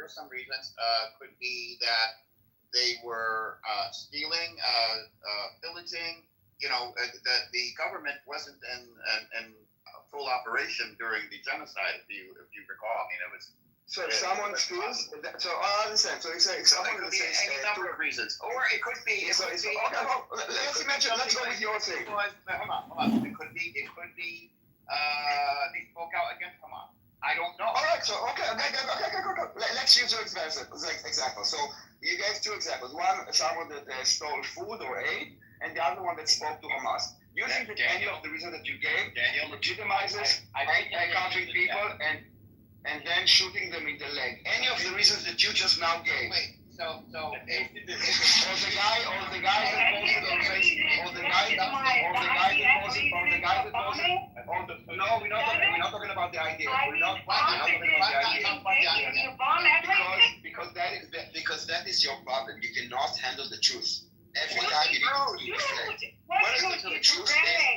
some reasons. Could be that they were stealing, pillaging. The government wasn't in full operation during the genocide. If you recall, I mean, it was. So if someone steals, so I understand. So if someone could be any number of reasons, or it could be. Let's go with your thing. Hold on. It could be. They spoke out against Hamas. I don't know. All right. So okay. Let's use two examples. So you gave two examples. One, someone that stole food or aid, and the other one that spoke to Hamas. You think that any of the reasons that you gave legitimizes countering people and then shooting them in the leg? Any of the reasons that you just now gave? Wait. So or the guy that posted on Facebook, or the guy that posted. No, we're not talking about the idea. We're not talking about the idea. Because that is your problem. You cannot handle the truth. Every time you need to deflect.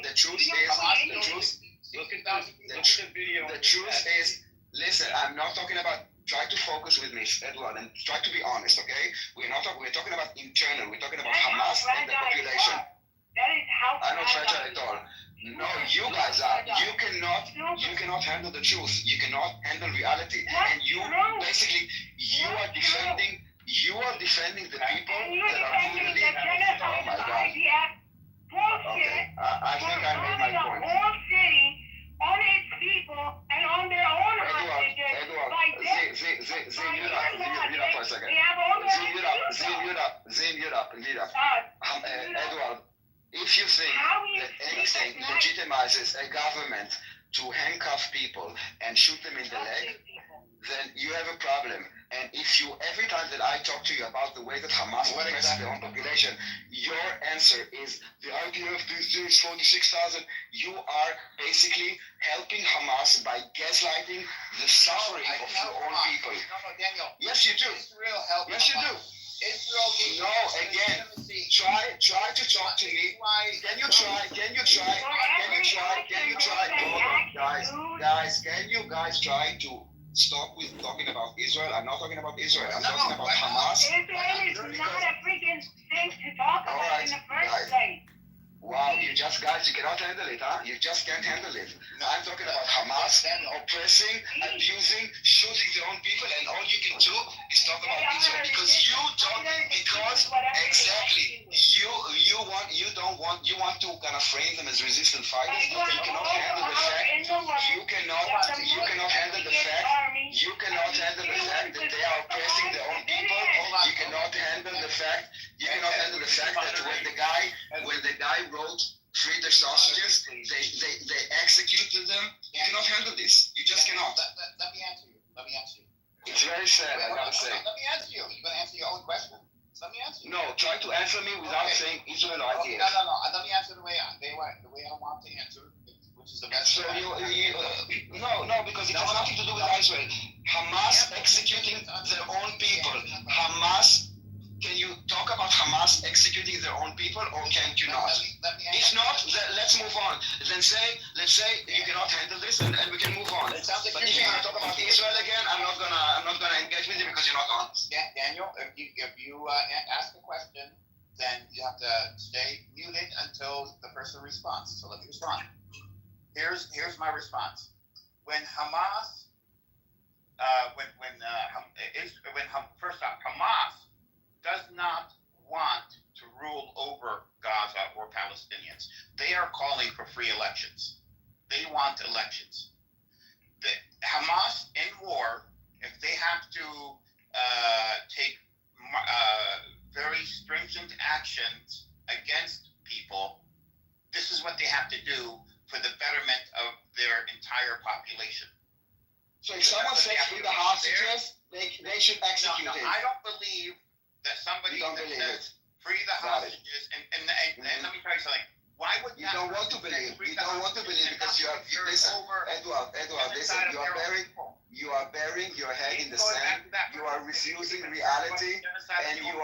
The truth is, listen, I'm not talking about, try to focus with me, Edward, and try to be honest, okay? We're talking about internal, we're talking about Hamas and the population. I'm not fragile at all. No, you guys are. You cannot handle the truth. You cannot handle reality. And you are defending the people that are really. Oh my God. Okay, I think I made my point. On its people and on their own hostages. Mute up for a second. Mute up. Edward, if you think that anything legitimizes a government to handcuff people and shoot them in the leg, then you have a problem. And if you, every time that I talk to you about the way that Hamas oppresses their own population, your answer is the idea of these 46,000. You are basically helping Hamas by gaslighting the suffering of your own people. No, Daniel. Yes, you do. Israel helped. Yes, you do. Israel. No, again. Try to talk to me. Can you try? Guys, can you guys try to stop with talking about Israel? I'm not talking about Israel. I'm talking about Hamas. Israel is not a freaking thing to talk about in the first place. Wow, you cannot handle it, huh? You just can't handle it. I'm talking about Hamas oppressing, abusing, shooting their own people, and all you can do is talk about Israel because you want to kind of frame them as resistant fighters, but you cannot handle the fact that they are oppressing their own people. You cannot handle the fact that when the guy wrote "Free the Sausages," they executed them. You cannot handle this. You just cannot. Let me answer you. It's very sad, I gotta say. Let me answer you. You're gonna answer your own question. Let me answer you. No, try to answer me without saying Israel ideas. No. Let me answer the way I want to answer, which is the best. So no, because it has nothing to do with Israel. Hamas executing their own people. Can you talk about Hamas executing their own people, or can't you not? If not, let's move on. Let's say you cannot handle this, and we can move on. But if you're gonna talk about Israel again, I'm not gonna engage with you because you're not honest. Daniel, if you ask a question, then you have to stay muted until the person responds. So let me respond. Here's my response. When Hamas, first off, Hamas does not want to rule over Gaza or Palestinians. They are calling for free elections. They want elections. The Hamas in war, if they have to take very stringent actions against people, this is what they have to do for the betterment of their entire population. So if someone says free the hostages, they should execute it. I don't believe that somebody that says free the hostages, and let me tell you something. Why would you don't want to believe? You don't want to believe because you are Edward. Listen, you are burying your head in the sand. You are refusing reality, and you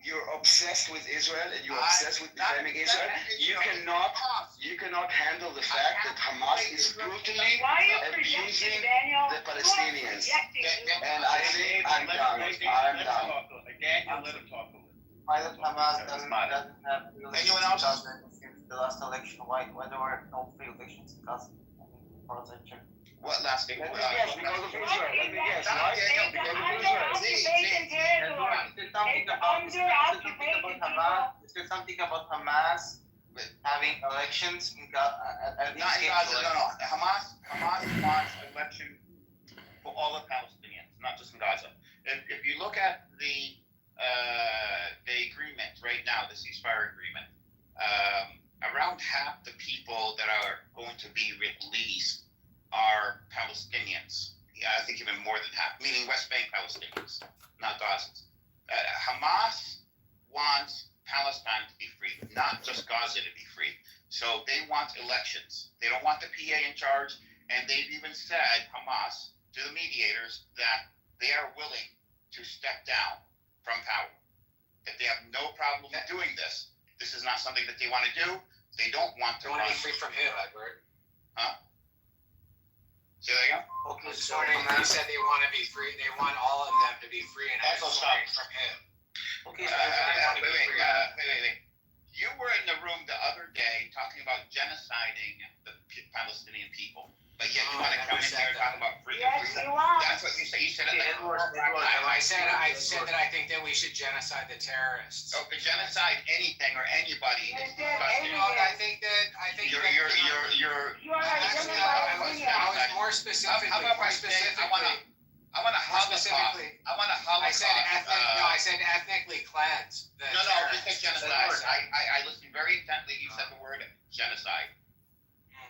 you're obsessed with Israel and you're obsessed with defending Israel. You cannot handle the fact that Hamas is brutally abusing the Palestinians. And I think I'm done. Daniel, let him talk a little. Why that Hamas doesn't have free elections Anyone in else? Gaza since the last election? Why there were no free elections in Gaza? As far as I checked. What last thing? Let me guess, because of Israel. Let me guess, right? Because of Israel. There's something about Hamas. There's something about Hamas having elections in Gaza. Not in Gaza, no. Hamas wants election for all the Palestinians, not just in Gaza. If you look at the agreement right now, the ceasefire agreement, around half the people that are going to be released are Palestinians. Yeah, I think even more than half, meaning West Bank Palestinians, not Gazans. Hamas wants Palestine to be free, not just Gaza to be free. So they want elections. They don't want the PA in charge, and they've even said, Hamas, to the mediators, that they are willing to step down from power. That they have no problem doing this. This is not something that they want to do. They don't want to be free from who, Edward? Huh? Say that again? Okay, This so morning you said they want to be free. They want all of them to be free, and I was wondering from who. okay, so Wait. You were in the room the other day talking about genociding the Palestinian people, but yet you want to come in here and talk about freedom. Yes, you are. That's what you said. You said it. I said that I think that we should genocide the terrorists. Oh, but genocide anything or anybody. Yes, is yes, disgusting. I think that You're. You are a Actually, genocide. I was more specifically. How about I say I want to Holocaust. I want to Holocaust. I said ethnically cleanse. No, you said genocide. I listened very intently. You said the word genocide.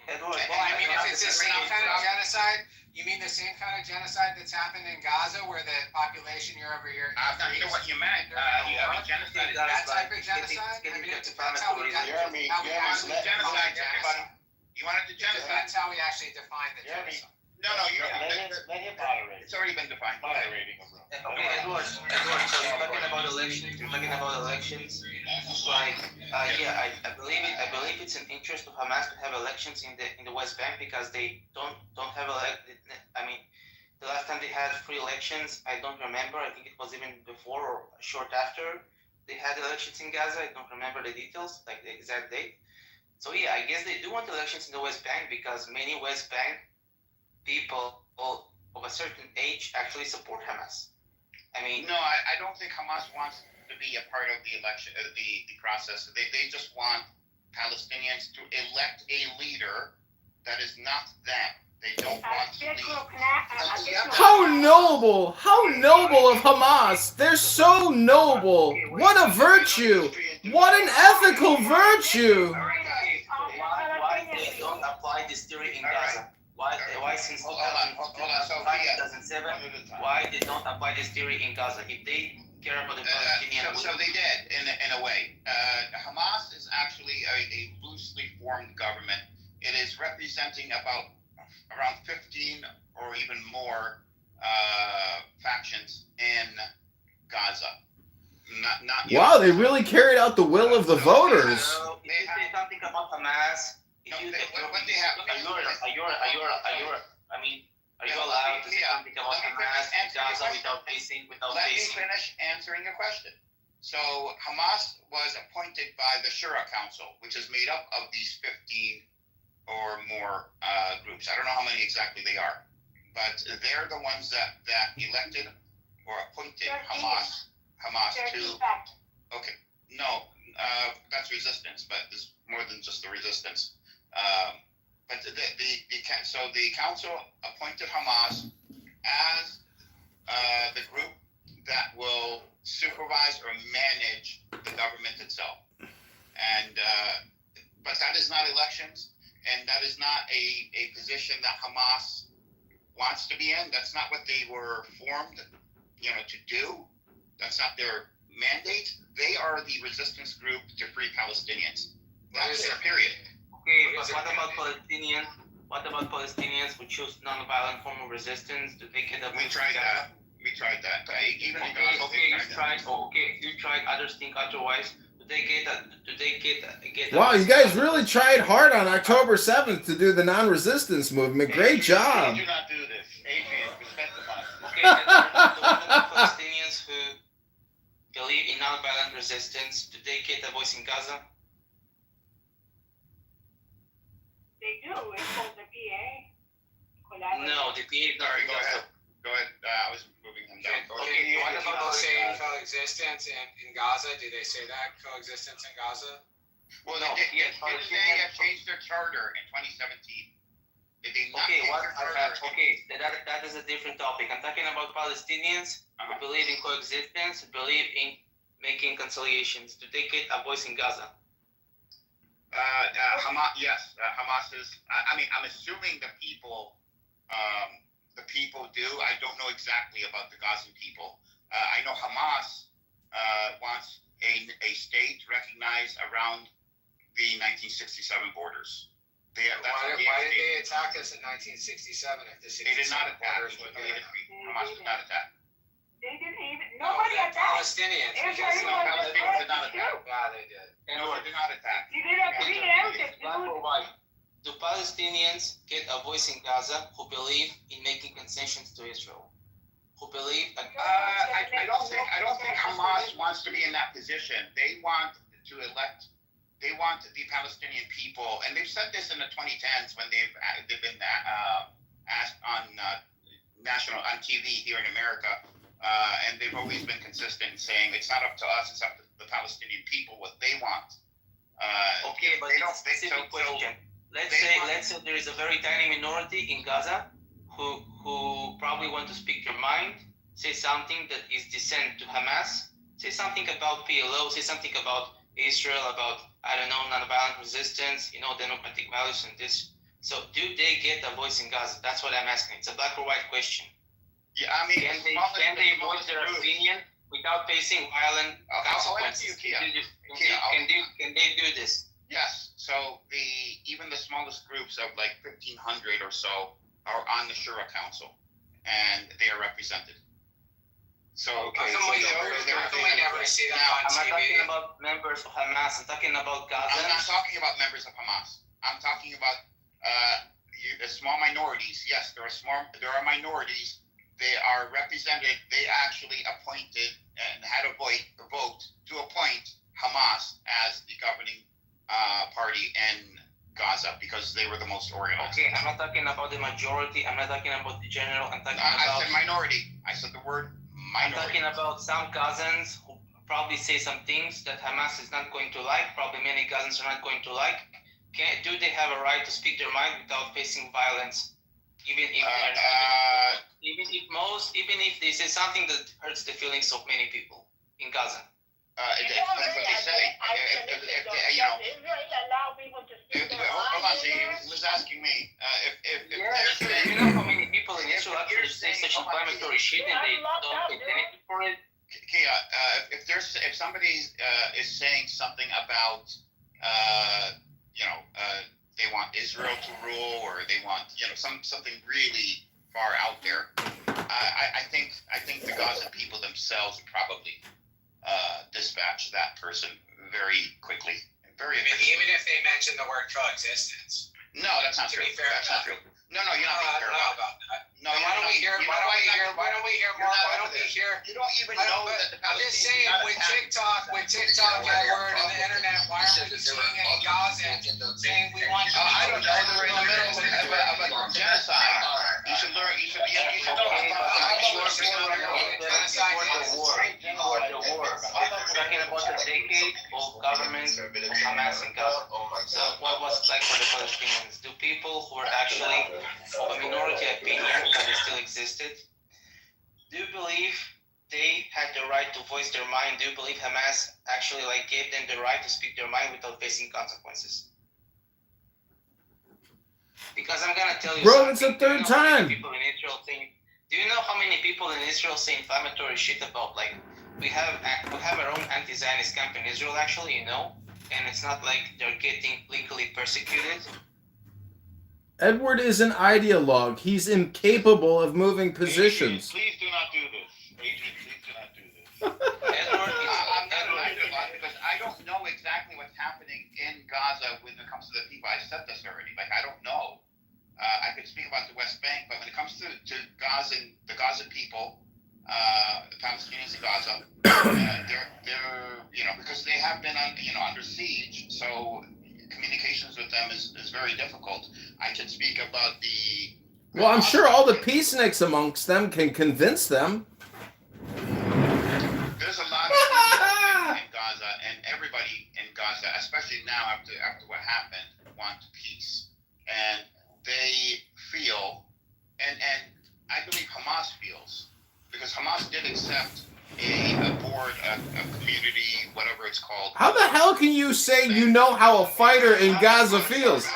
Edward, Well, I mean, if it's the same kind of genocide, you mean the same kind of genocide that's happened in Gaza, where the population year over year You know what you meant. Genocide. That type of genocide? I mean, that's how we Jeremy, actually define genocide. You wanted to Because genocide? that's how we actually define the Jeremy. genocide. No, Let him moderate. it's already been defined. Moderating him. okay, Edward, so you're talking about elections, like, I believe it's an interest of Hamas to have elections in the West Bank because they don't have I mean, the last time they had free elections, I don't remember. I think it was even before or short after they had elections in Gaza. I don't remember the details, like the exact date. So I guess they do want elections in the West Bank because many West Bank people of a certain age actually support Hamas. I mean, No, I don't think Hamas wants to be a part of the election, the process. They just want Palestinians to elect a leader that is not them. They don't want to lead. How noble of Hamas. They're so noble. What a virtue. What an ethical virtue. why they don't apply this theory in Gaza? Why since 2007, why they don't apply this theory in Gaza? If they care about the Palestinians, So they did, in a way. Hamas is actually a loosely formed government. It is representing around 15 or even more factions in Gaza. Not Wow, they really carried out the will of the voters. So if you say something about Hamas, What they have? are you allowed to say something about Hamas in Gaza without facing? Let me finish answering your question. So Hamas was appointed by the Shura Council, which is made up of these 15 or more groups. I don't know how many exactly they are, but they're the ones that elected or appointed Hamas to. Okay, no, that's resistance, but there's more than just the resistance. But the council appointed Hamas as the group that will supervise or manage the government itself, and but that is not elections, and that is not a position that Hamas wants to be in. That's not what they were formed, to do. That's not their mandate. They are the resistance group to free Palestinians. That's their period. Okay, but what about Palestinians? What about Palestinians who choose non-violent form of resistance? Do they get a We tried that. We tried that. Even in Okay, Gaza, okay, we you tried that. tried. Okay, you tried. Others think otherwise. Do they get a Wow, you voice in guys Gaza? really tried hard on October 7th to do the non-resistance movement. Great job. Please do not do this. Adrian, respect the month. Okay, and the Palestinians who believe in non-violent resistance, do they get a voice in Gaza? They do, it's called the PA. No, the PA is not Sorry, in go Gaza. ahead. Go ahead. I was moving him down. Go ahead. Okay, what Yeah, about yeah, saying yeah. coexistence in Gaza? Do they say that, coexistence in Gaza? Well, No, they yes, have changed their charter in 2017. Did they not Okay, change what? their charter? Okay, that is a different topic. I'm talking about Palestinians who Uh-huh. believe in coexistence, believe in making conciliations. Do they get a voice in Gaza? Hamas, yes, Hamas is. I mean, I'm assuming the people do. I don't know exactly about the Gazan people. I know Hamas wants a state recognized around the 1967 borders. Why did they attack us in 1967 if the They did not 67 attack. borders were there? Hamas did not attack. They didn't even, No, nobody the attacked. Palestinians. Israel Because was Palestinians did not the attack. first to yeah, they did. And No, they did not attack. shoot. You did a preemptive, black dude. or white? Do Palestinians get a voice in Gaza who believe in making concessions to Israel? Who believe? I don't think Hamas wants to be in that position. They want to elect. They want the Palestinian people, and they've said this in the 2010s when they've been asked on on TV here in America, and they've always been consistent in saying it's not up to us, it's up to the Palestinian people what they want. Okay, but they it's a don't. specific question. Let's they say there is a very tiny minority in Gaza who probably want to speak their mind, say something that is dissent to Hamas, say something about PLO, say something about Israel, about, I don't know, nonviolent resistance, democratic values and this. So do they get a voice in Gaza? That's what I'm asking. It's a black or white question. Yeah, I mean, Can they voice their opinion without facing violent I'll answer you, consequences? Kia. Can they do this? Yes. So even the smallest groups of like 1,500 or so are on the Shura Council, and they are represented. So How come we never see that I'm on not talking TV? about members of Hamas. I'm talking about I'm not Gaza. talking about members of Hamas. I'm talking about small minorities. Yes, there are minorities. They are represented. They actually appointed and had a vote to appoint Hamas as the governing party in Gaza because they were the most organized. Okay, I'm not talking about the majority. I'm not talking about the general. I'm talking I about. said minority. I said the word I'm minority. talking about some Gazans who probably say some things that Hamas is not going to like. Probably many Gazans are not going to like. Do they have a right to speak their mind without facing violence? Even if they say something that hurts the feelings of many people in Gaza. It depends what they say. Israel allow people to speak their Hold on, mind see, there? he was asking me if Yes, they're saying. you know how many people in Israel If you're actually say saying- such inflammatory shit and they don't get anything for it? Kia, if somebody is saying something about they want Israel to rule or they want something really far out there, I think the Gaza people themselves would probably dispatch that person very quickly, very efficiently. Even if they mention the word coexistence. No, that's not To true. be fair, That's not true. No, you're not being I fair don't know about it. about that. No, Why don't we hear? Why don't we hear? Why don't we hear more? Why don't we hear? You don't even I know don't, that the I'm just Palestinians saying, are not with attacking. TikTok, Edward, and the internet, why aren't we seeing any Gazans saying we want you to I don't know. They're in the middle of a genocide. You should learn. You should know Talking about the decade of government of Hamas in Gaza. So what was it like for the Palestinians? Do people who are actually of a minority opinion that it still existed, do you believe they had the right to voice their mind? Do you believe Hamas actually gave them the right to speak their mind without facing consequences? Because I'm gonna tell you, Bro, it's the something. third time. Do you know how many people in Israel say inflammatory shit about we have our own anti-Zionist camp in Israel actually, and it's not like they're getting legally persecuted. Edward is an ideologue. He's incapable of moving positions. Please do not do this. Adrian, please do not do this. Edward, I'm not Edward, going to lie because I don't know exactly what's happening in Gaza when it comes to the people. I said this already. Like, I don't know. I could speak about the West Bank, but when it comes to Gaza, the Gaza people, the Palestinians in Gaza, they're because they have been under siege, so communications with them is very difficult. I can speak about the. Well, I'm sure all the peaceniks amongst them can convince them. There's a lot of people in Gaza, and everybody in Gaza, especially now after what happened, want peace, and they feel, and I believe Hamas feels, because Hamas did accept a board, a community, whatever it's called. How the hell can you say you know how a fighter in Gaza feels?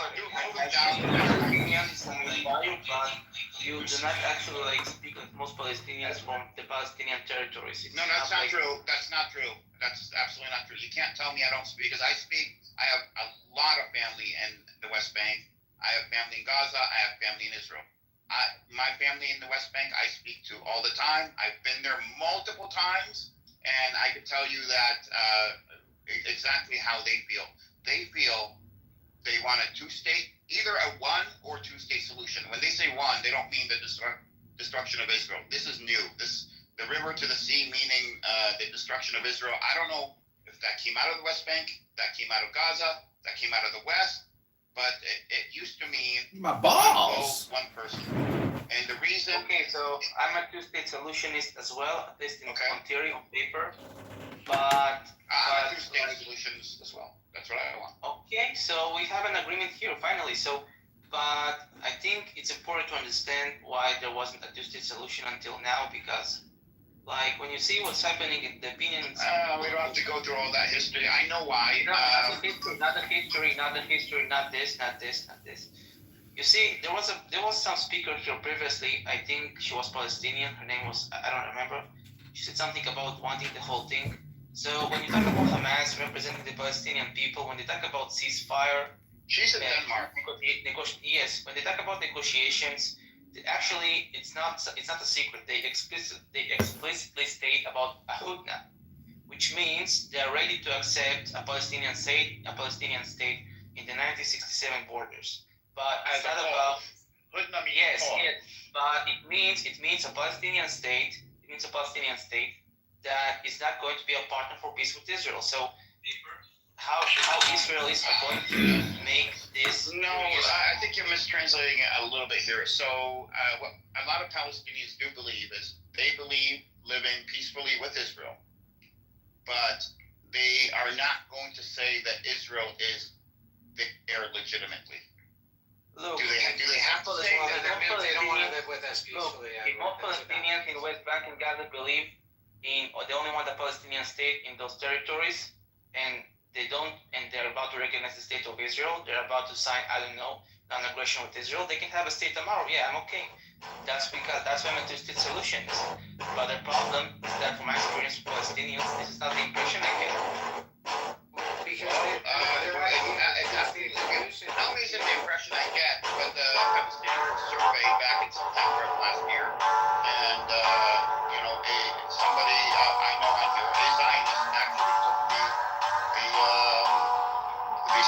You do not actually speak with most Palestinians from the Palestinian territories. No, that's not true. That's not true. That's absolutely not true. You can't tell me I don't speak, because I speak. I have a lot of family in the West Bank. I have family in Gaza. I have family in Israel. My family in the West Bank, I speak to all the time. I've been there multiple times, and I can tell you that exactly how they feel. They feel they want a two-state, either a one or two-state solution. When they say one, they don't mean the destruction of Israel. This is new. The river to the sea, meaning the destruction of Israel. I don't know if that came out of the West Bank, that came out of Gaza, that came out of the West, but it used to mean My balls. one person. And the reason. Okay, so I'm a two-state solutionist as well, at least in theory, on paper. But I'm a two-state solutions as well. That's what I want. okay, so we have an agreement here finally. So, but I think it's important to understand why there wasn't a two-state solution until now, because, when you see what's happening in the opinions. We don't have to go through all that history. I know why. Not the history, not this. You see, there was some speaker here previously. I think she was Palestinian. Her name was, I don't remember. She said something about wanting the whole thing. So when you talk about Hamas representing the Palestinian people, when they talk about ceasefire, She's in Denmark. Yes, when they talk about negotiations, actually it's not a secret. They explicitly state about a hudna, which means they are ready to accept a Palestinian state in the 1967 borders. But it's not about Hudna means yes, call. but it means a Palestinian state. It means a Palestinian state that is not going to be a partner for peace with Israel. So how Israelis are going to make this? No, I think you're mistranslating it a little bit here. So what a lot of Palestinians do believe is they believe living peacefully with Israel, but they are not going to say that Israel is there legitimately. Look, Do they have to say that? They don't want to live with us Look, peacefully. if most Palestinians in West Bank and Gaza believe they only want a Palestinian state in those territories, and they're about to recognize the state of Israel, they're about to sign, I don't know, non-aggression with Israel, they can have a state tomorrow. Yeah, I'm okay. That's why I'm a two-state solution. But the problem is that from my experience with Palestinians, this is not the impression I get. Because they're right. Not only is it the impression I get, but the Palestinian survey back in September of last year, and somebody I know on here, a Zionist, actually took the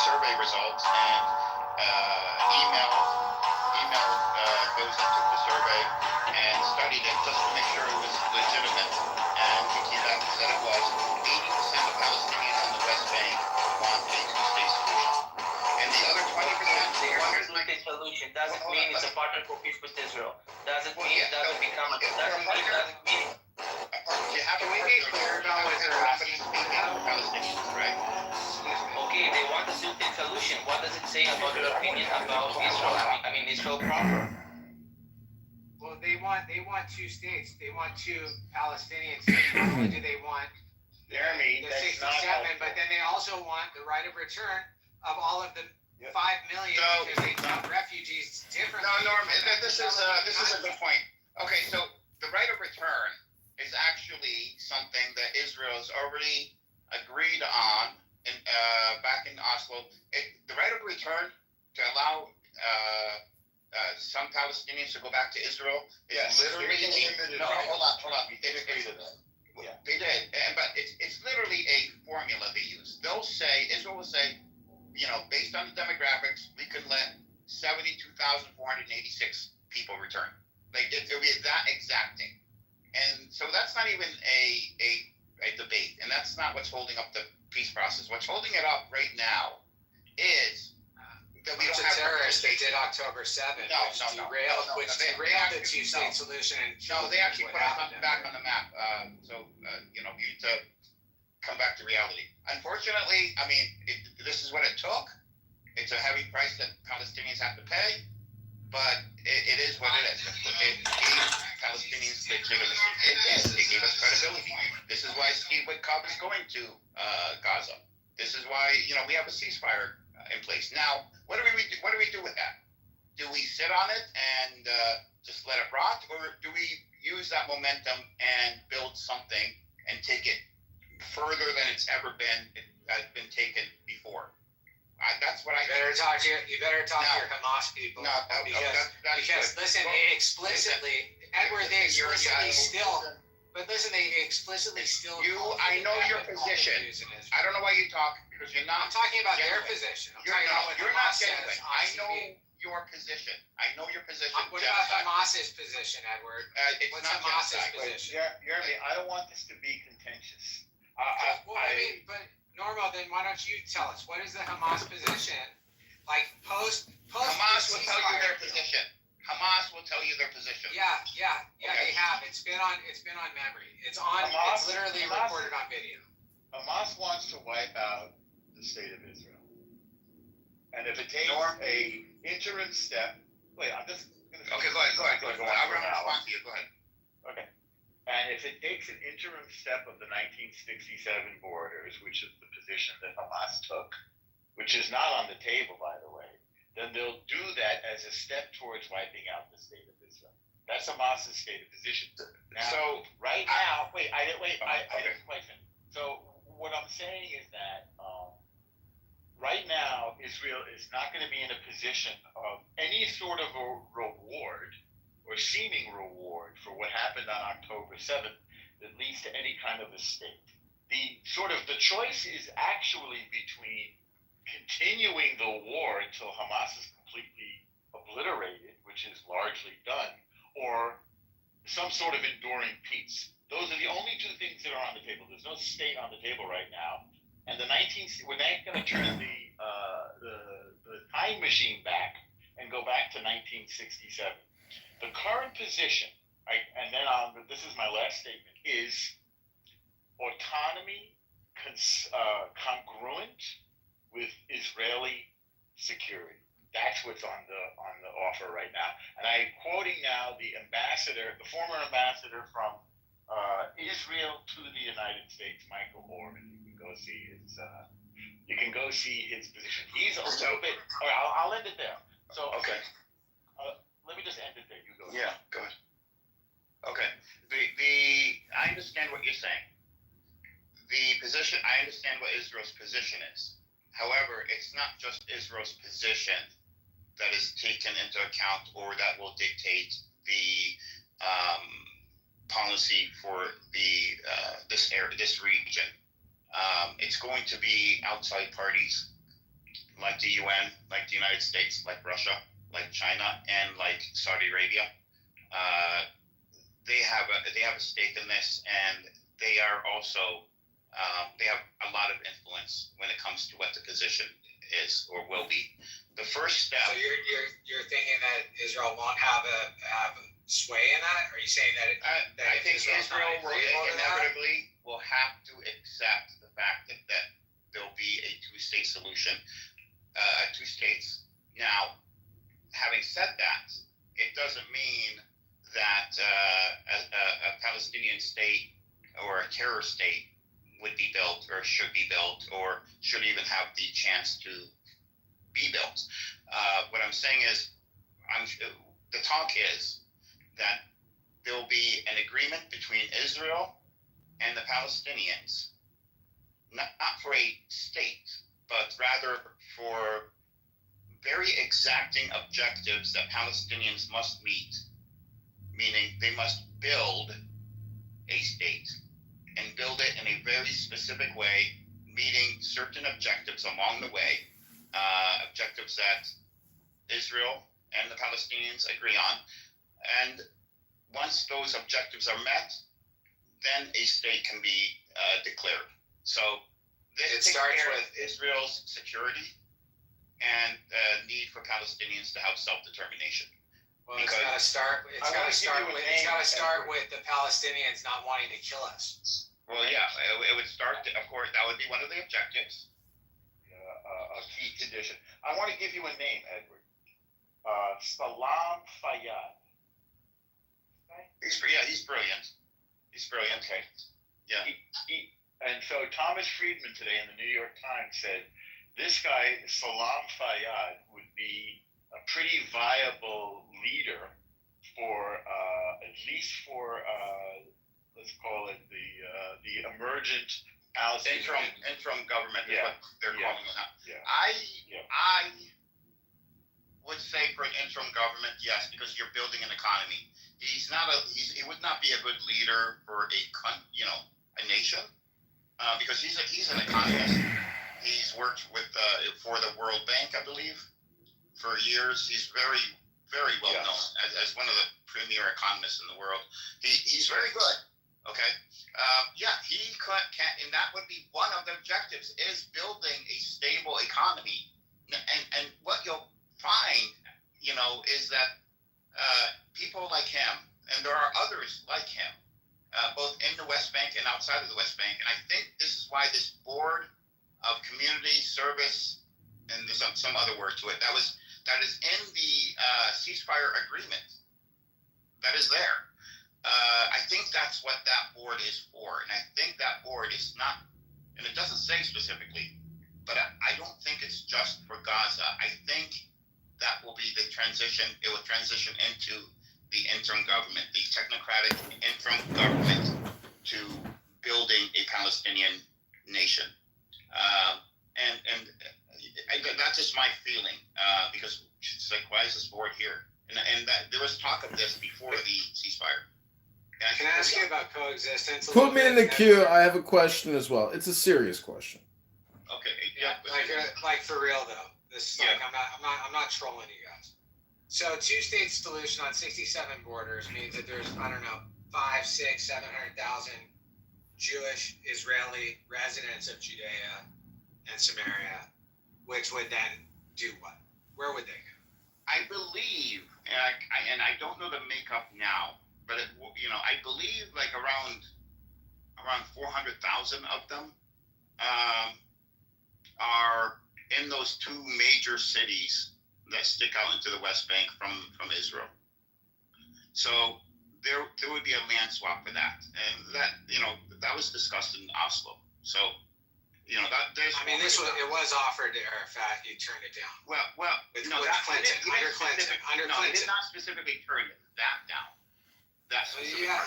survey results and emailed those that took the survey and studied it just to make sure it was legitimate, and he came back and said it was. 80% of Palestinians in the West Bank want a two-state solution, and the other 20% They want a two-state solution. Doesn't mean it's a partner for peace with Israel. Doesn't mean it doesn't become a. Doesn't mean. You have Can we be clear about what they're asking? Palestinians, right? Okay, they want a two-state solution. What does it say about their opinion about Israel? I mean Israel proper. Well, they want two states. They want two Palestinian states. Not only do they want Jeremy, the that's 67, not but then they also want the right of return of all of the 5 million So- because they count refugees differently. No, Norm, this is a good point. Okay, so the right of return is actually something that Israel has already agreed on back in Oslo. The right of return to allow some Palestinians to go back to Israel. It's Yes, literally there's a limited no. right. Hold on. They did that. Yeah. They did, but it's literally a formula they use. They'll say, Israel will say, based on the demographics, we could let 72,486 people return. Like it'll be that exacting, and so that's not even a debate, and that's not what's holding up the peace process. What's holding it up right now is that we It's don't a have terrorist that did October 7th, No. which They derailed the actually- two-state solution. And No, they actually what put us happened back on the map. So you need to come back to reality. Unfortunately, I mean, this is what it took. It's a heavy price that Palestinians have to pay, but it is what it is. It gave Palestinians legitimacy. It did. It gave us credibility. This is why Steve Witkoff is going to Gaza. This is why we have a ceasefire in place. Now, what do we do with that? Do we sit on it and just let it rot, or do we use that momentum and build something and take it further than it's ever been taken before? That's what I. You better talk to your Hamas people. No, because good. listen, they explicitly, Edward, they explicitly still. But listen, they explicitly still. I know your position. I don't know why you talk, because you're I'm not. talking about their genuine. position. I'm You're talking about what you're not Hamas says genuine. on I TV. know your position. I know your position. What about Hamas's position, Edward? It's What's not Hamas's genocide. position? Jeremy, I don't want this to be contentious. But Norma, then why don't you tell us, what is the Hamas position? Like post Hamas will tell you their ceasefire deal? position. Hamas will tell you their position. Yeah, Okay. they have. It's been on memory. It's literally Hamas- recorded on video. Hamas wants to wipe out the state of Israel. And if it takes Norm? a interim step, I'm just going to... Okay, go ahead. I'm going to respond to you. Go ahead. Okay. And if it takes an interim step of the 1967 borders, which is the position that Hamas took, which is not on the table, by the way, then they'll do that as a step towards wiping out the state of Israel. That's Hamas's stated position. Now, So right now, I didn't Okay. quite finish. So what I'm saying is that right now, Israel is not going to be in a position of any sort of a reward or seeming reward for what happened on October 7th that leads to any kind of a state. The choice is actually between continuing the war until Hamas is completely obliterated, which is largely done, or some sort of enduring peace. Those are the only two things that are on the table. There's no state on the table right now. And we're not going to turn the time machine back and go back to 1967. The current position, this is my last statement, is autonomy congruent with Israeli security. That's what's on the offer right now. And I'm quoting now the former ambassador from Israel to the United States, Michael Orman. You can go see his position. He's a little bit. All right, I'll end it there. So Okay. Let me just end it there. You go. Yeah, go ahead. Okay. I understand what you're saying. I understand what Israel's position is. However, it's not just Israel's position that is taken into account or that will dictate the policy for this region. It's going to be outside parties like the UN, like the United States, like Russia, like China, and like Saudi Arabia. They have a stake in this, and they are also they have a lot of influence when it comes to what the position is or will be. The first step. So you're thinking that Israel won't have a sway in that? Are you saying that? I think Israel's not Israel will agreeable to that? inevitably will have to accept the fact that there'll be a two-state solution, two states. Now, having said that, it doesn't mean that a Palestinian state or a terror state would be built or should be built or should even have the chance to be built. What I'm saying is, the talk is that there will be an agreement between Israel and the Palestinians, not for a state, but rather for very exacting objectives that Palestinians must meet, meaning they must build a state and build it in a very specific way, meeting certain objectives along the way, objectives that Israel and the Palestinians agree on. And once those objectives are met, then a state can be declared. So this takes care of Israel's security and need for Palestinians to have self-determination. Well, it's got to start. It's got to start with the Palestinians not wanting to kill us. Well, yeah, it would start. Of course, that would be one of the objectives. A key condition. I want to give you a name, Edward. Salam Fayyad. He's brilliant. He's brilliant. Okay. Yeah. And so Thomas Friedman today in the New York Times said this guy Salam Fayyad would be a pretty viable leader for at least for let's call it the emergent interim government is what they're calling it now. Yeah. I would say for an interim government, yes, because you're building an economy. He would not be a good leader for a nation because he's an economist. He's worked with for the World Bank, I believe, for years. He's very, very well known as one of the premier economists in the world. He's very good. Okay. He can, and that would be one of the objectives is building a stable economy. And what you'll find, is that people like him, and there are others like him, both in the West Bank and outside of the West Bank. And I think this is why this board of community service, and there's some other word to it, that is in the ceasefire agreement. That is there. I think that's what that board is for, and I think that board is not, and it doesn't say specifically, but I don't think it's just for Gaza. I think that will be the transition. It will transition into the interim government, the technocratic interim government, to building a Palestinian nation. And that's just my feeling, because it's like, why is this board here? And that there was talk of this before the ceasefire. Can I ask you about coexistence? Put me in the queue. I have a question as well. It's a serious question. Okay. Yeah. Like for real though. This is like I'm not trolling you guys. So 2-state solution on 67 borders means that there's 5, 6, 700,000 Jewish Israeli residents of Judea and Samaria, which would then do what? Where would they go? I believe, and I don't know the makeup now, but I believe like around 400,000 of them are in those two major cities that stick out into the West Bank from Israel. So there would be a land swap for that, and that was discussed in Oslo. So that there's. I mean, it was offered to Arafat. You turned it down. Well, with Clinton, under Clinton. He did not specifically turn that down.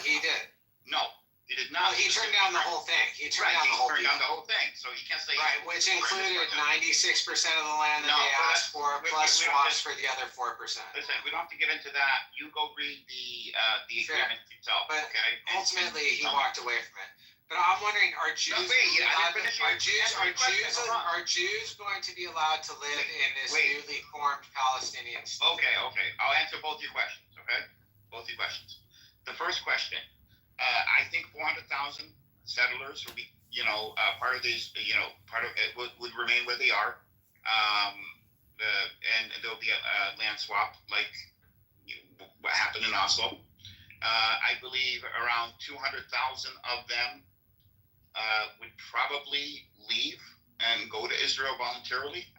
He did. No, he did not. No, he turned down the whole thing. He turned down the whole thing. So you can't say. Right, which included 96% of the land that they asked for, plus swaps for the other 4%. Listen, we don't have to get into that. You go read the agreement yourself. But okay. Ultimately, he walked away from it. But I'm wondering, are Jews going to be allowed to live in this newly formed Palestinian state? Okay. I'll answer both your questions. Okay, both your questions. The first question, I think 400,000 settlers will be, part of these, part of it would remain where they are, and there'll be a land swap like what happened in Oslo. I believe around 200,000 of them would probably leave and go to Israel voluntarily.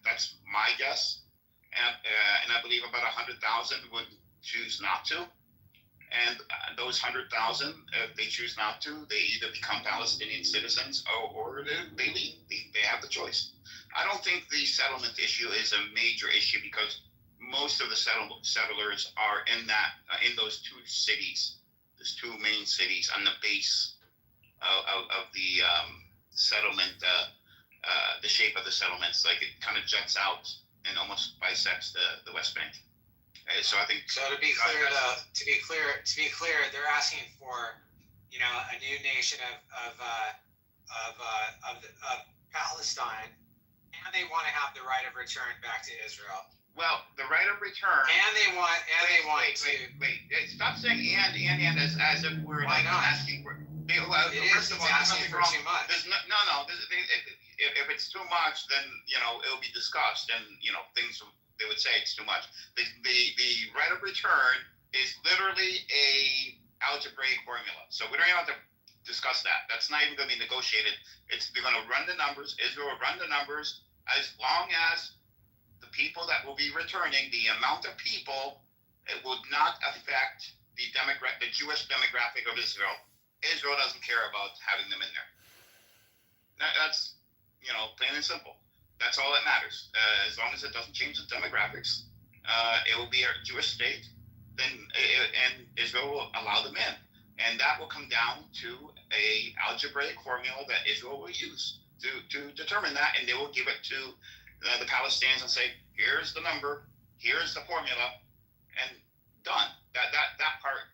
That's my guess, and I believe about 100,000 would choose not to. And those 100,000, if they choose not to, they either become Palestinian citizens or they leave. They have the choice. I don't think the settlement issue is a major issue because most of the settlers are in those two cities, those two main cities on the base of the settlement, the shape of the settlements. Like it kind of juts out and almost bisects the West Bank. So I think. So to be clear, they're asking for, a new nation of Palestine, and they want to have the right of return back to Israel. Well, the right of return. And they want Wait. Stop saying and as if we're Why not? asking for. First of all, there's nothing for too much. There's no. If it's too much, then it'll be discussed, and they would say it's too much. The right of return is literally a algebraic formula, so we don't even have to discuss that. That's not even going to be negotiated. They're going to run the numbers. Israel will run the numbers as long as the people that will be returning, the amount of people, it will not affect the Jewish demographic of Israel. Israel doesn't care about having them in there. That's plain and simple. That's all that matters. As long as it doesn't change the demographics, it will be a Jewish state. And Israel will allow them in, and that will come down to a algebraic formula that Israel will use to determine that, and they will give it to the Palestinians and say, here's the number, here's the formula, and done. That part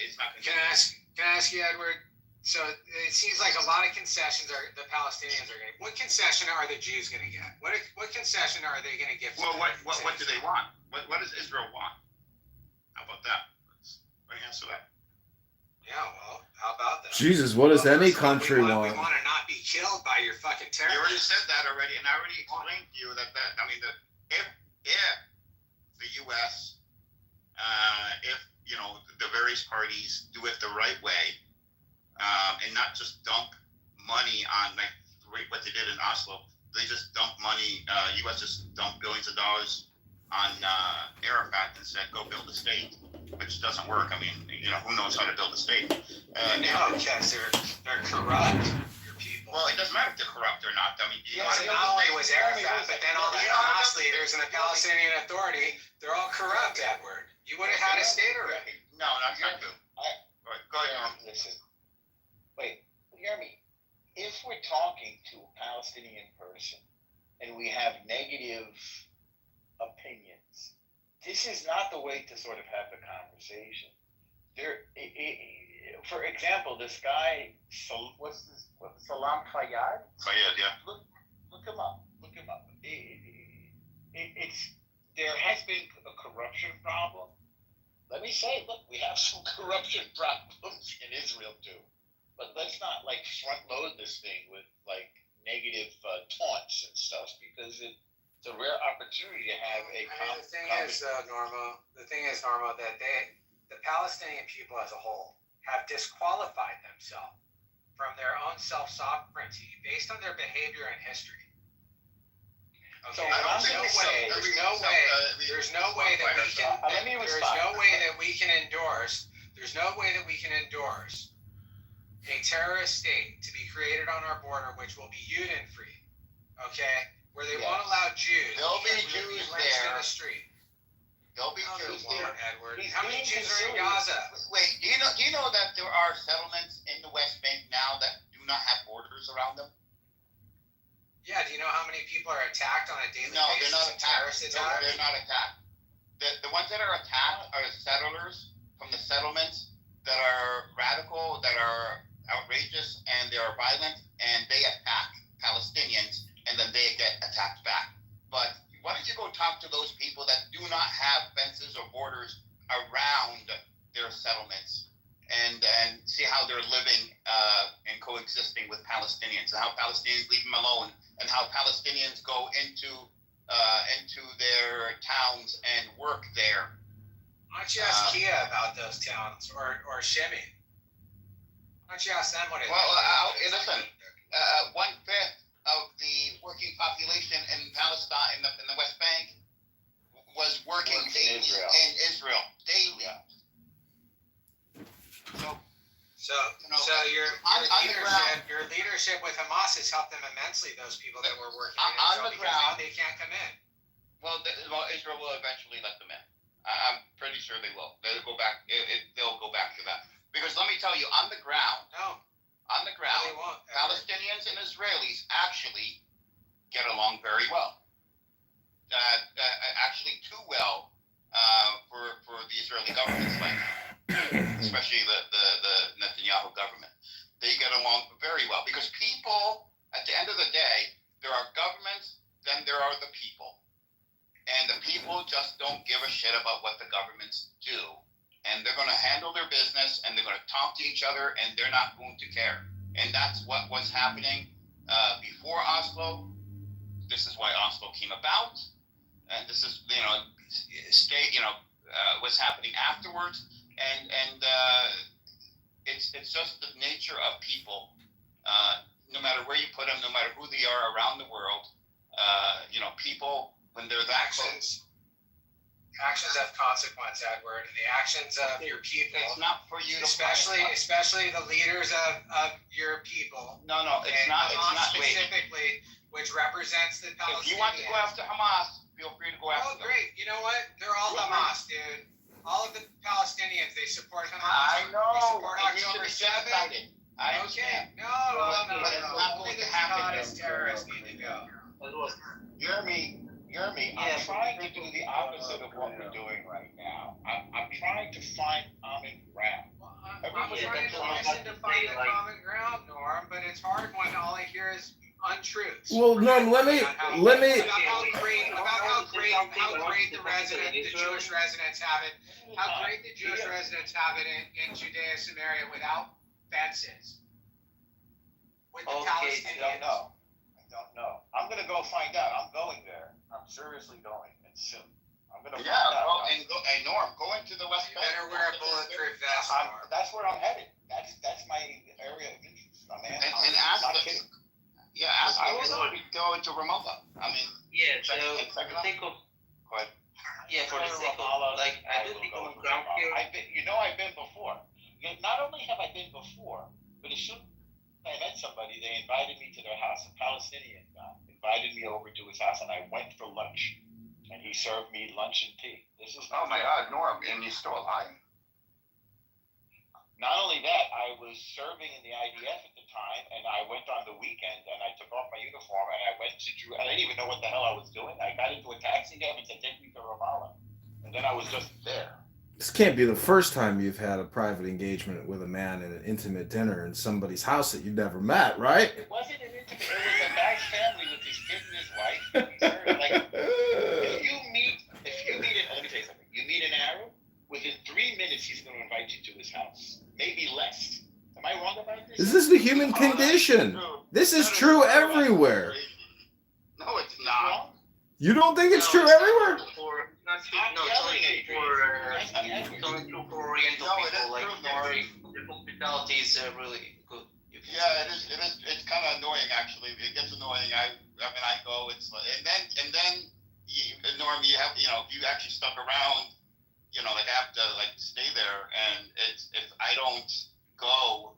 is not going to. Can I ask you, Edward? So it seems like a lot of concessions the Palestinians are getting. What concession are the Jews going to get? What concession are they going to give? Well, what do they want? What does Israel want? How about that? Let me answer that. Yeah, well, how about that? Jesus, what does any first of all, country we want? want to not be killed by your fucking terrorists. You already said that already, and I already explained to you that if the U.S. If the various parties do it the right way, and not just dump money on like what they did in Oslo, they just dump money. U.S. just dumped billions of dollars on Arafat and said, "Go build a state," which doesn't work. I mean, who knows how to build a state? Because they're corrupt. Your people. Well, it doesn't matter if they're corrupt or not. I mean, not only was Arafat, but then all the Hamas leaders and the Palestinian Authority, they're all corrupt, Edward. You would have had a state already. No, that's not true. Go ahead. Listen. Wait, Jeremy, if we're talking to a Palestinian person and we have negative opinions, this is not the way to sort of have the conversation. For example, this guy, Salam Fayyad? Fayyad, yeah. Look him up. There has been a corruption problem. Let me say, look, we have some corruption problems in Israel too. But let's not front load this thing with negative taunts and stuff, because it's a rare opportunity to have a The thing is, Norma, that the Palestinian people as a whole have disqualified themselves from their own self-sovereignty based on their behavior and history. Okay, there's no way that we can endorse a terrorist state to be created on our border, which will be Juden free, okay? Where they won't allow Jews. There'll be because we'll Jews lynched there. in the street. There'll be No, Jews there there. won't, Edward. He's How many being Jews are in conciliatory. Gaza? Wait, do you know that there are settlements in the West Bank now that do not have borders around them? Yeah, do you know how many people are attacked on a daily No, basis? they're not Terrorist attacked. No, attacks? they're not attacked. The ones that are attacked are settlers from the settlements that are radical, that are outrageous, and they are violent, and they attack Palestinians, and then they get attacked back. But why don't you go talk to those people that do not have fences or borders around their settlements, and see how they're living and coexisting with Palestinians, and how Palestinians leave them alone, and how Palestinians go into their towns and work there. Why don't you ask Kia about those towns, or Shimmy? Why don't you ask them what it is? Well, listen, 1/5 of the working population in Palestine, in the West Bank, was working daily in Israel. Daily. Yeah. So your leadership with Hamas has helped them immensely. Those people that were working in On Israel, the because now ground. they can't come in. Well, Israel will eventually let them in. I'm pretty sure they will. They'll go back. They'll go back to that. Because let me tell you, on the ground, They won't. Palestinians and Israelis actually get along very well. actually too well for the Israeli government's life, especially the Netanyahu government. They get along very well because people, at the end of the day, there are governments, then there are the people. And the people just don't give a shit about what the governments do. And they're going to handle their business and they're going to talk to each other and they're not going to care. And that's what was happening before Oslo. This is why Oslo came about. And this is, what's happening afterwards. And it's just the nature of people. No matter where you put them, no matter who they are around the world, people, when they're that close. Actions have consequence, Edward, and the actions of your people. It's not for you to especially the leaders of your people. No, it's not. It's not specifically, which represents the Palestinians. If you want to go after Hamas, feel free to go after them. Oh, great. You know what? They're all Hamas, dude. All of the Palestinians, they support Hamas. I know. They support It needs to October be 7th. genocided. I understand. No. But it's not going to happen. Terrorists need to go. Jeremy, I'm trying to do the opposite of what we're doing right now. I'm trying to find common ground. I'm trying to listen to find a common ground, Norm, but it's hard when all I hear is untruths. Well, Norm, let me. About how great the Jewish residents have it. How great the Jewish residents have it in Judea Samaria without fences. With the Palestinians. I don't know. I'm gonna go find out. I'm going there. I'm seriously going, and soon. I'm gonna find out. And Norm, go into the West Bank. Better wear a bulletproof vest. That's where I'm headed. That's my area of interest. And ask them. Yeah, ask them if we go into Ramallah. I mean, for the sake of, go ahead. for the sake of, like, I do think on ground here. I've been before. Not only have I been before, but as soon as I met somebody, they invited me to their house. A Palestinian guy invited me over to his house, and I went for lunch. And he served me lunch and tea. This is Oh my God, Norm, and you're still alive. Not only that, I was serving in the IDF at the time, and I went on the weekend, and I took off my uniform, and I went to Jerusalem. I didn't even know what the hell I was doing. I got into a taxi cab and said, take me to Ramallah. And then I was just there. This can't be the first time you've had a private engagement with a man in an intimate dinner in somebody's house that you've never met, right? It wasn't an intimate. It was a nice family with his kid and his wife. If you meet let me tell you something. You meet an Arab, within 3 minutes he's going to invite you to his house. Maybe less. Am I wrong about this? This is the human condition. This is true everywhere. No, it's not. You don't think it's true everywhere? It's only true for Oriental people. Like, the hospitality is really good. Yeah, it is. It's kind of annoying, actually. It gets annoying. I go. It's like, and then Norm, you have, if you actually stuck around, like I have to stay there, and if I don't go,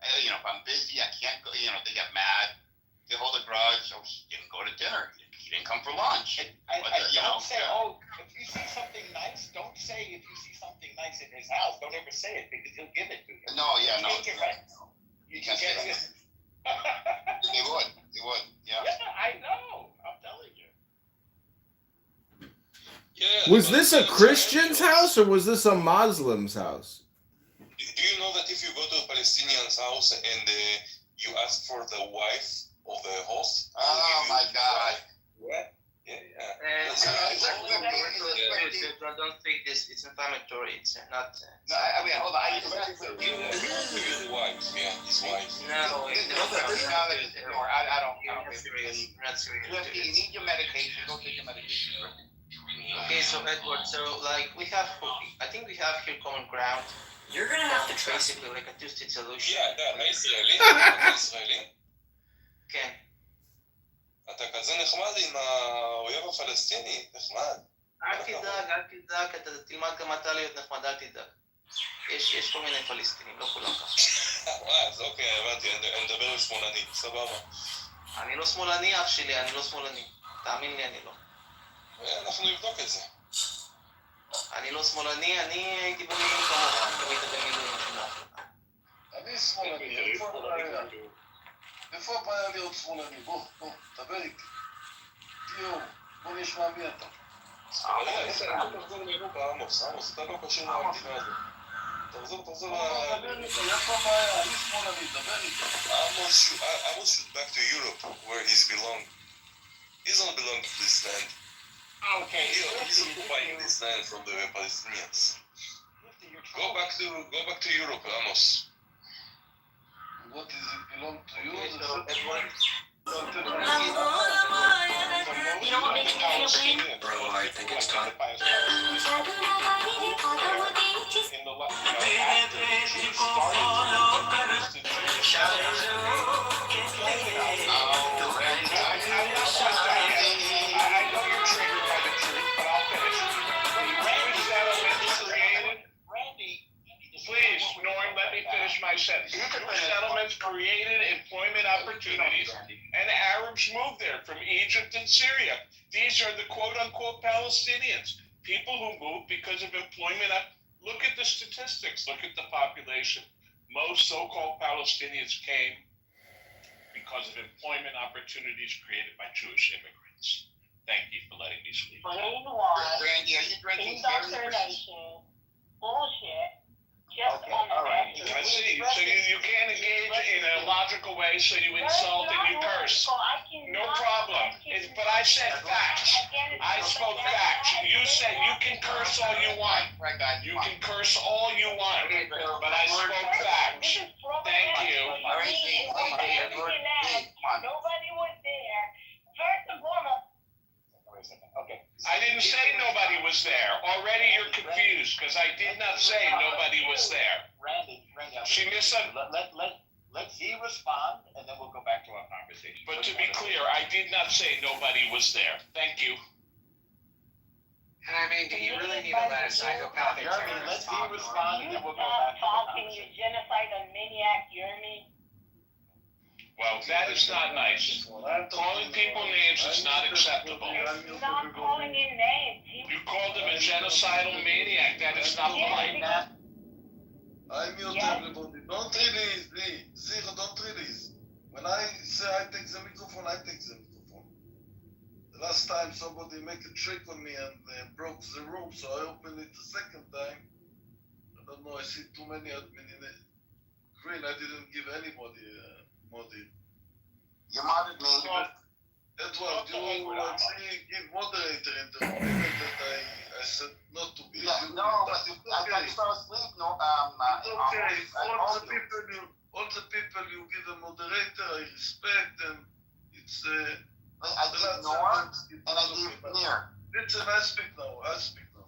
if I'm busy, I can't go. They get mad. They hold a grudge. Oh, he didn't go to dinner. He didn't come for lunch. Don't say, if you see something nice, don't say if you see something nice in his house. Don't ever say it because he'll give it to you. No. You can't say it. They would. Yeah. I know. I'm telling you. Yeah, Was this a Christian's house or was this a Muslim's house? Do you know that if you go to a Palestinian's house and you ask for the wife of the host? Oh my God. What? Yeah. Don't think this. It's inflammatory. It's not. No, hold on. His wife. Yeah, his wife. No, I don't. You need your medication. Go take your medication. Okay, so Edward, I think we have here common ground. You're gonna have to trust basically like a two-state solution. Yeah, אתה ישראלי? ישראלי? כן. אתה כזה נחמד עם האויב הפלסטיני, נחמד. אל תדאג, אתה תלמד גם אתה להיות נחמד, אל תדאג. יש כל מיני פלסטינים, לא כולם ככה. אז אוקיי, הבנתי, אני מדבר בשמאלני, סבבה. אני לא שמאלני, אח שלי, אני לא שמאלני. תאמין לי, אני לא. אנחנו נבדוק את זה. אני לא שמאלני, אני הייתי במילואים כמוך, אני תמיד במילואים כמוך. אני שמאלני, איפה הבעיה להיות שמאלני? בוא, דבר איתי. תהיו. בוא נשמע מי אתה. רגע, תחזור לאירופה, עמוס, אתה לא קשור למדינה הזאת. תחזור יש לו בעיה, אני שמאלני, דבר איתו. Amos should back to Europe, where he's belong. He doesn't belong to this land. Okay. He's occupying this land from the Palestinians. Go back to Europe, Amos. What does it belong to you? Okay, so everyone, You know what makes me feel pain? Bro, I think it's time. In the last, I know you're triggered by the truth, but I'll finish. Randy, please, Norm, let me finish my sentence. Settlements created employment opportunities, and Arabs moved there from Egypt and Syria. These are the quote-unquote Palestinians, people who moved because of employment. Look at the statistics. Look at the population. Most so-called Palestinians came because of employment opportunities created by Jewish immigrants. Thank you for letting me speak. Brainwash, Randy, are you drinking very indoctrination, bullshit, just Okay, on the all right. record. I see. So you can't engage in a logical way, so you insult and you curse. No problem. But I said facts. I spoke facts. You said you can curse all you want. Right, guys. You can curse all you want. But I spoke facts. Thank you. Nobody was there. First and foremost, Okay. I didn't say nobody was there. Already you're confused because I did not say nobody was there. Randy, She misunderstood. let he respond, and then we'll go back to our conversation. But to be clear, I did not say nobody was there. Thank you. And I mean, do you really need to let a psychopathic Jeremy, terrorist let talk? me respond, and you then we'll go stop back to the talking, you conversation. genocidal maniac, you hear me? Well, that is not nice. Calling people names is not acceptable. It's not calling in names. You called him a genocidal maniac. That is not polite. I mute everybody. Don't release, Lee. Zero, don't release. When I say I take the microphone, I take the microphone. The last time somebody make a trick on me and broke the room, so I opened it the second time. I don't know, I see too many admin in it. Green, I didn't give anybody modded. You modded me. Edward, you actually give moderator in the room, even that I said not to be. Yeah, no, but I got to fell asleep. No, Okay, I all told the people you give a moderator, I respect, and it's I did Norm, and I gave Near. Listen, I speak now.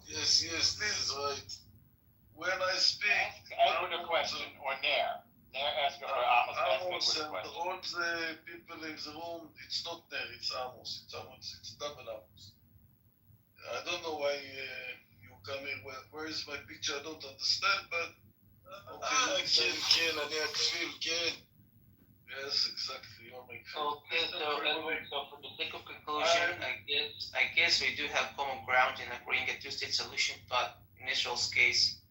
Yes, this is right. When I speak, Ask Edward a question, or Nair. Nair, ask her, Amos Edward a and question. all the people in the room, it's not there, it's Amos. It's double Amos. I don't know why you come here. Where is my picture? I don't understand, but okay. אני אקשיב, כן. Yes, exactly. You're my friend. okay, so Edward, so for the sake of conclusion, I guess we do have common ground in agreeing a two-state solution, but in Israel's case,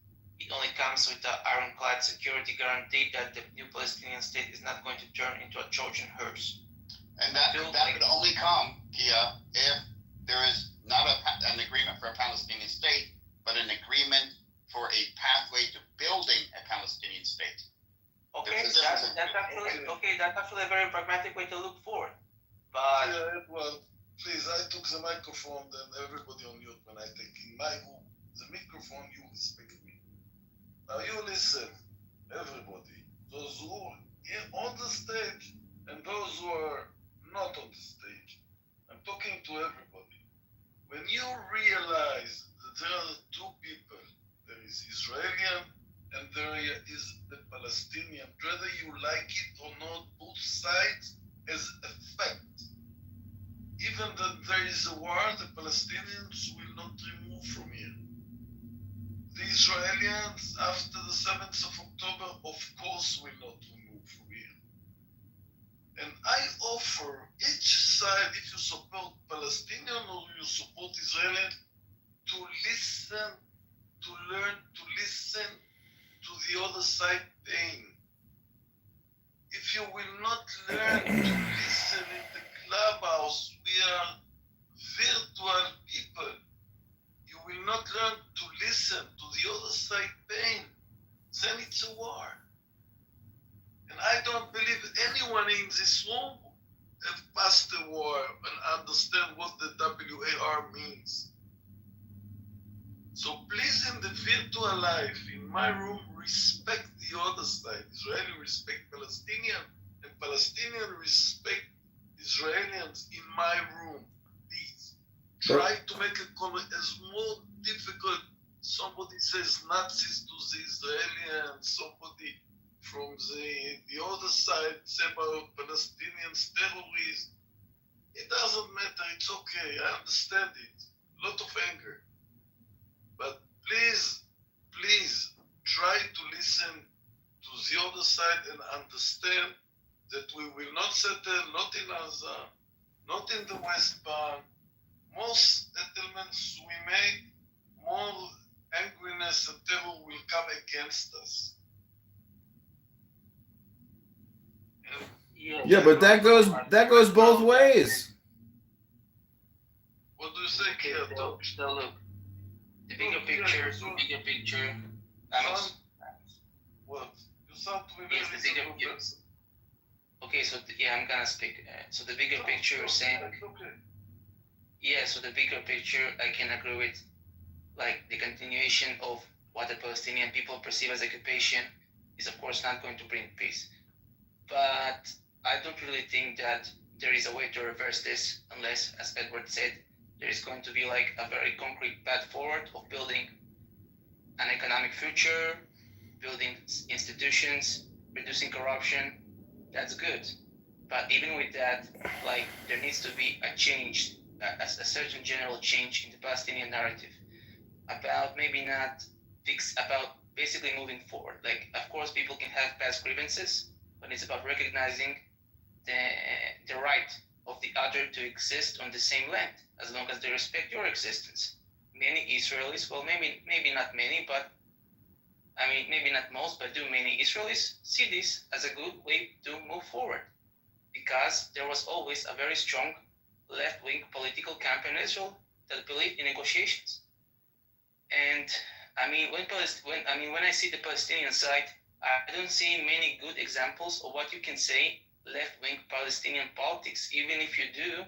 it only comes with the ironclad security guarantee that the new Palestinian state is not going to turn into a Trojan horse. And that would only come, Kia, if there is not an agreement for a Palestinian state, but an agreement for a pathway to building a Palestinian state. Okay, that's actually a very pragmatic way to look forward. But Yeah, well, please, I took the microphone, then everybody on mute when I take in my room. The microphone, you respect me. Now you listen, everybody, those who are on the stage and those who are not on the stage. I'm talking to everybody. When you realize that there are two people, there is Israeli and there is the Palestinian, whether you like it or not, both sides as a fact. Even that there is a war, the Palestinians will not remove from here. The Israelis, after the 7th of October, of course will not remove from here. And I offer each side, if you support Palestinian or you support Israeli, to listen, to learn, to listen to the other side pain. If you will not learn to listen in the clubhouse, we are virtual people. You will not learn to listen to the other side pain. Then it's a war. And I don't believe anyone in this room have passed the war and understand what the WAR means. So please, in the virtual life, in my room, respect the other side. Israeli respect Palestinian, and Palestinian respect Israelians in my room. Please try to make it as more difficult. Somebody says Nazis to the Israelians, somebody from the other side say about Palestinians terrorists. It doesn't matter, it's okay, I understand it. A lot of anger. But please, please try to listen to the other side and understand that we will not settle, not in Gaza, not in the West Bank. Most settlements we make, more angriness and terror will come against us. Yeah, but that goes both ways. What do you say, Okay, Kyoto? so look, the bigger picture, What? You sound to me Yes, very the bigger- reasonable person. okay, so yeah, I'm gonna speak. So the bigger picture you're saying, That's okay. yeah, so the bigger picture I can agree with, like the continuation of what the Palestinian people perceive as occupation is of course not going to bring peace. But I don't really think that there is a way to reverse this unless, as Edward said, there is going to be like a very concrete path forward of building an economic future, building institutions, reducing corruption. That's good. But even with that, like there needs to be a change, a certain general change in the Palestinian narrative about maybe not about basically moving forward. Like, of course, people can have past grievances, but it's about recognizing the right of the other to exist on the same land, as long as they respect your existence. Many Israelis, well, maybe not many, but I mean, maybe not most, but do many Israelis see this as a good way to move forward, because there was always a very strong left-wing political camp in Israel that believed in negotiations. And I mean, when I see the Palestinian side, I don't see many good examples of what you can say left-wing Palestinian politics. Even if you do,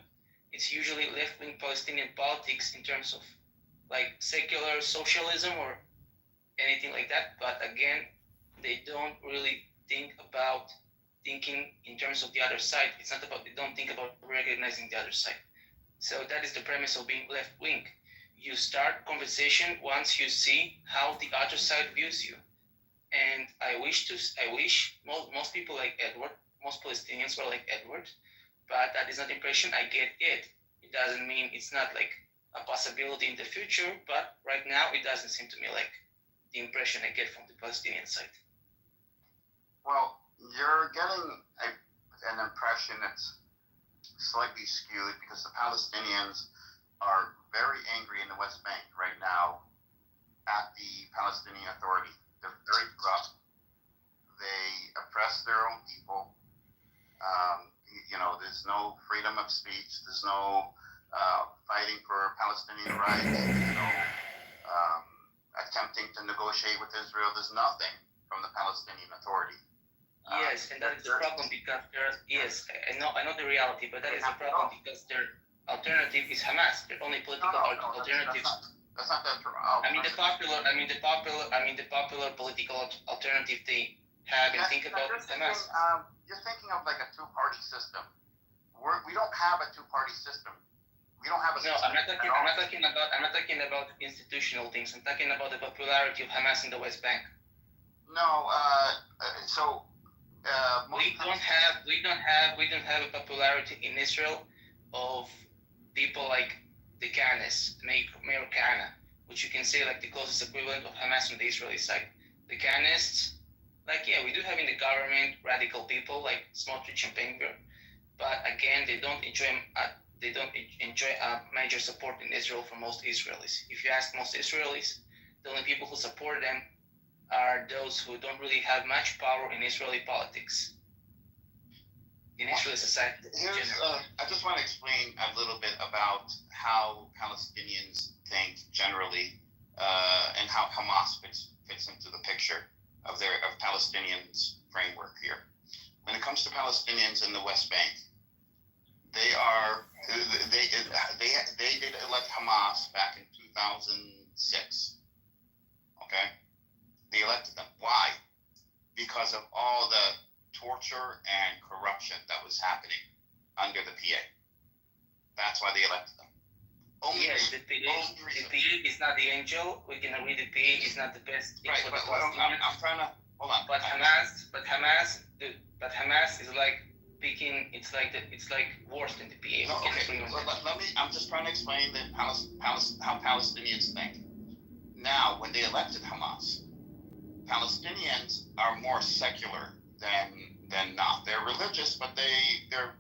it's usually left-wing Palestinian politics in terms of like secular socialism or anything like that. But again, they don't really thinking in terms of the other side. It's not about, they don't think about recognizing the other side. So that is the premise of being left-wing. You start conversation once you see how the other side views you. And I wish most people like Edward, most Palestinians were like Edward, but that is not the impression I get it. It doesn't mean it's not like a possibility in the future, but right now it doesn't seem to me like the impression I get from the Palestinian side. Well, you're getting an impression that's slightly skewed because the Palestinians are very angry in the West Bank right now at the Palestinian Authority. They're very corrupt. They oppress their own people. There's no freedom of speech. There's no fighting for Palestinian rights. Attempting to negotiate with Israel. There's nothing from the Palestinian Authority. Yes, and that is the problem because I know the reality, but that is the problem because their alternative is Hamas. Their only political alternative. That's not that true. I mean the popular political alternative they have and think about Hamas. You're thinking of like a two-party system. We don't have a two-party system. We don't have a system. No, I'm not talking about institutional things. I'm talking about the popularity of Hamas in the West Bank. No, we don't have a popularity in Israel of people like the Kahanis, Mayor Kahana, which you can say like the closest equivalent of Hamas on the Israeli side. The Kahanists, we do have in the government radical people like Smotrich and Ben-Gvir, but again, they don't enjoy major support in Israel from most Israelis. If you ask most Israelis, the only people who support them are those who don't really have much power in Israeli politics. in Israeli society. in Here's, general. I just want to explain a little bit about how Palestinians think generally, and how Hamas fits into the picture of Palestinians' framework here. When it comes to Palestinians in the West Bank, they did elect Hamas back in 2006. Okay, they elected them. Why? Because of all the torture and corruption that was happening under the PA. That's why they elected them. Yes, the PA is not the angel. We can agree the PA is not the best thing Right, for but the Palestinians. I'm trying to hold on. But Hamas is like picking. It's like worse than the PA. No, okay. Let me. I'm just trying to explain how Palestinians think. Now, when they elected Hamas, Palestinians are more secular than not. They're religious, but they're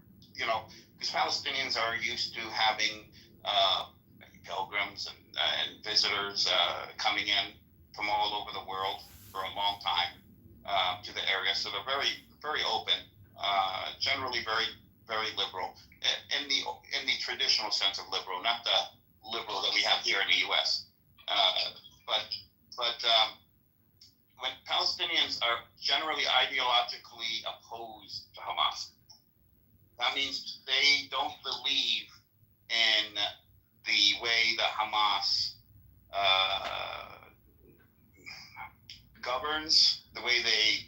because Palestinians are used to having pilgrims and visitors coming in from all over the world for a long time to the area. So they're very, very open, generally very, very liberal in the traditional sense of liberal, not the liberal that we have here in the U.S. But when Palestinians are generally ideologically opposed to Hamas, that means they don't believe in the way that Hamas governs, the way they,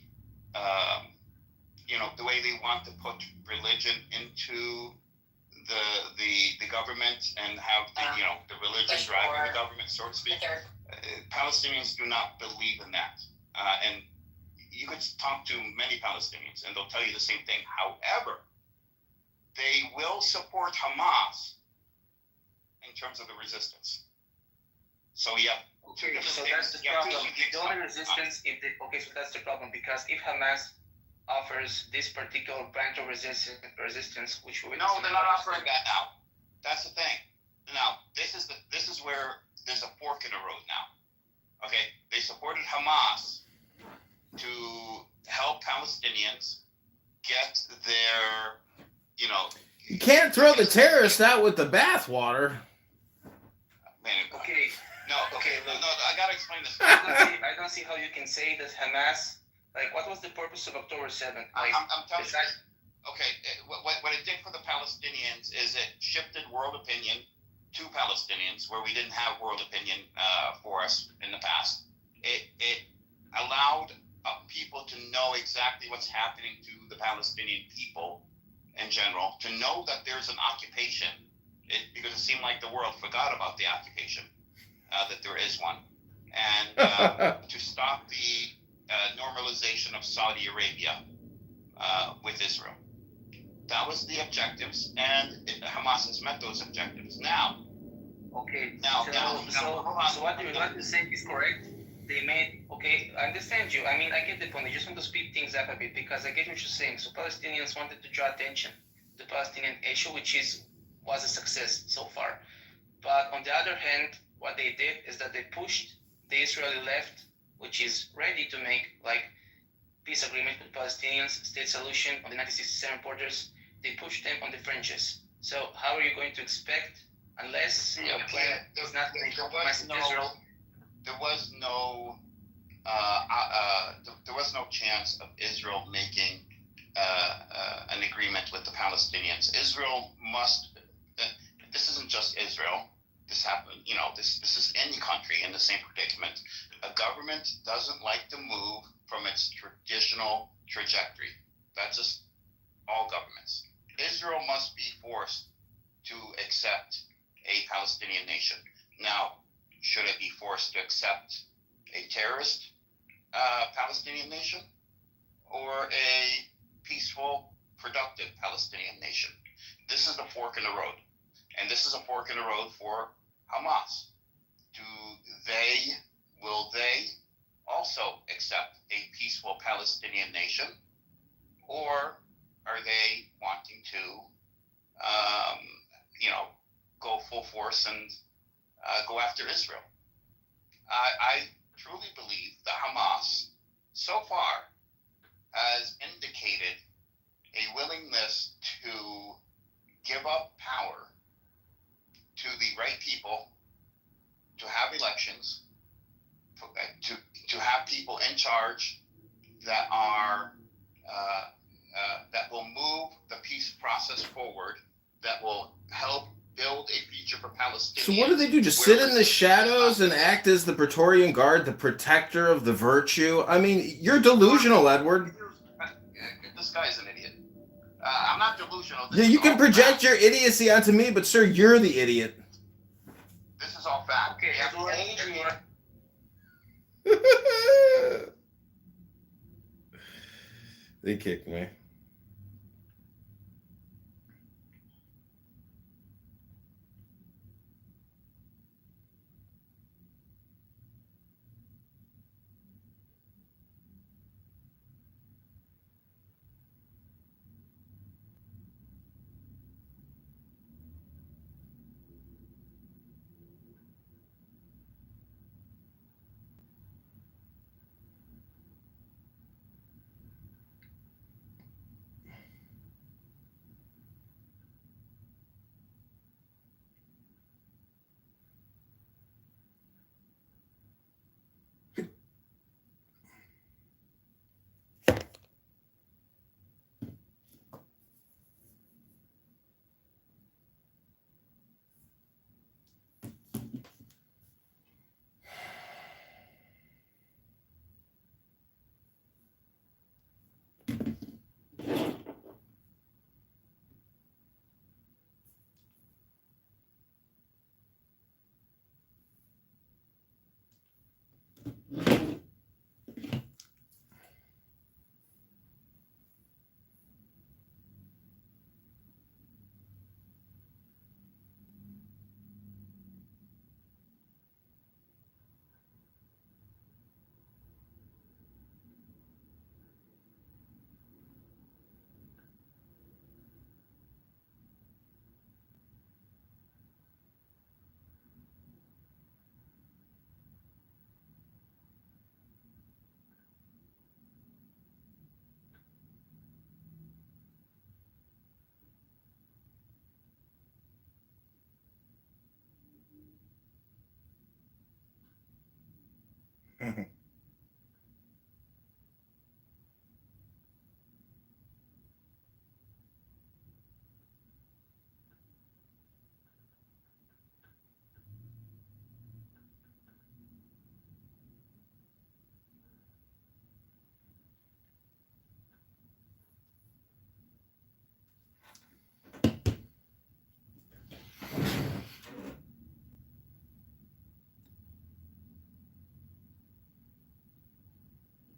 the way they want to put religion into the government and have the religion driving the government, so to speak. Palestinians do not believe in that, and you could talk to many Palestinians, and they'll tell you the same thing. However, they will support Hamas in terms of the resistance. So yeah. Okay, so that's the problem. The only resistance, so that's the problem, because if Hamas offers this particular branch of resistance, which we no, they're not offering that now. That's the thing. Now, this is where there's a fork in the road now. Okay, they supported Hamas to help Palestinians get their, You can't throw the terrorists out with the bathwater. Okay. No, I gotta explain this. I don't see how you can say that Hamas, what was the purpose of October 7th? I'm telling you. Okay, what it did for the Palestinians is it shifted world opinion to Palestinians, where we didn't have world opinion for us in the past. It allowed people to know exactly what's happening to the Palestinian people in general, to know that there's an occupation, because it seemed like the world forgot about the occupation, that there is one, and to stop the normalization of Saudi Arabia with Israel. That was the objectives, and Hamas has met those objectives. Now, so what you want to say is correct. They made, I understand you. I mean, I get the point. I just want to speed things up a bit, because I get what you're saying. So Palestinians wanted to draw attention to the Palestinian issue, which was a success so far. But on the other hand, what they did is that they pushed the Israeli left, which is ready to make peace agreement with Palestinians, state solution on the 1967 borders. They pushed them on the fringes. So how are you going to expect, unless your plan is not to make compromise with Israel? There was no chance of Israel making an agreement with the Palestinians. Israel must. This isn't just Israel. This happened. This is any country in the same predicament. A government doesn't like to move from its traditional trajectory. That's just all governments. Israel must be forced to accept a Palestinian nation. Now, should it be forced to accept a terrorist Palestinian nation, or a peaceful, productive Palestinian nation? This is the fork in the road. And this is a fork in the road for Hamas. Will they also accept a peaceful Palestinian nation, or are they wanting to, go full force and go after Israel? I truly believe that Hamas, so far, has indicated a willingness process to give up power to the right people, to have elections, to have people in charge that are that will move the peace process forward, that will help build a future for Palestinians. So what do they do? Just sit in the shadows and act as the Praetorian Guard, the protector of the virtue? I mean, you're delusional, Edward. This guy's an idiot. I'm not delusional. Yeah, you can project your idiocy onto me, but sir, you're the idiot. This is all fact. Okay, Adrian. They kicked me. Mm-hmm.